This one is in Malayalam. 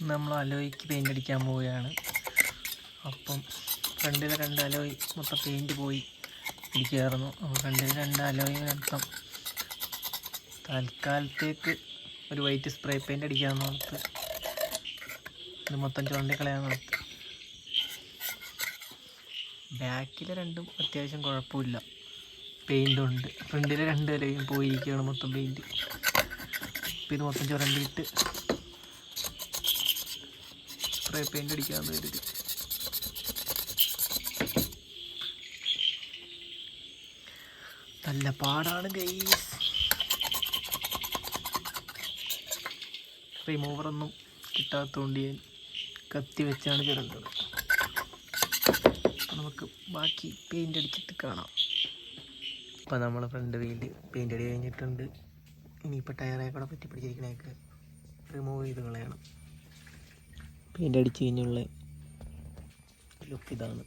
നമ്മൾ അലോയ്ക്ക് പെയിൻ്റ് അടിക്കാൻ പോവുകയാണ്. അപ്പം ഫ്രണ്ടിലെ 2 അലോയ് മൊത്തം പെയിൻറ്റ് പോയി ഇരിക്കുകയായിരുന്നു. അപ്പോൾ ഫ്രണ്ടിലെ 2 അലോയ് മൊത്തം തൽക്കാലത്തേക്ക് ഒരു വൈറ്റ് സ്പ്രേ പെയിൻ്റ് അടിക്കാമെന്ന് ഓർത്ത് ഇത് മൊത്തം ചുരണ്ടിക്കളയാമെന്ന് ഓർത്ത്. ബാക്കിലെ 2ഉം അത്യാവശ്യം കുഴപ്പമില്ല, പെയിൻ്റുണ്ട്. ഫ്രണ്ടിലെ 2 അലോയും പോയിരിക്കുകയാണ് മൊത്തം പെയിൻറ്റ്. അപ്പോൾ ഇത് മൊത്തം ചുരണ്ടിയിട്ട് സ്പ്രേ പെയിൻ്റ് അടിക്കാമെന്ന് കരുതി. നല്ല പാടാണ് ഗൈസ്. റിമൂവറൊന്നും കിട്ടാത്തതുകൊണ്ട് ഞാൻ കത്തി വെച്ചാണ് ചുരണ്ടത്. അപ്പോൾ നമുക്ക് ബാക്കി പെയിൻ്റ് അടിച്ചിട്ട് കാണാം. അപ്പോൾ നമ്മൾ ഫ്രണ്ട് വീല് പെയിൻ്റ് അടി കഴിഞ്ഞിട്ടുണ്ട്. ഇനിയിപ്പോൾ ടയറെ കൂടെ പറ്റി പിടിച്ചിരിക്കണേക്ക് റിമൂവ് ചെയ്ത് കളയണം. പെയിൻ്റ് അടിച്ച് കഴിഞ്ഞുള്ള ലുക്ക് ഇതാണ്.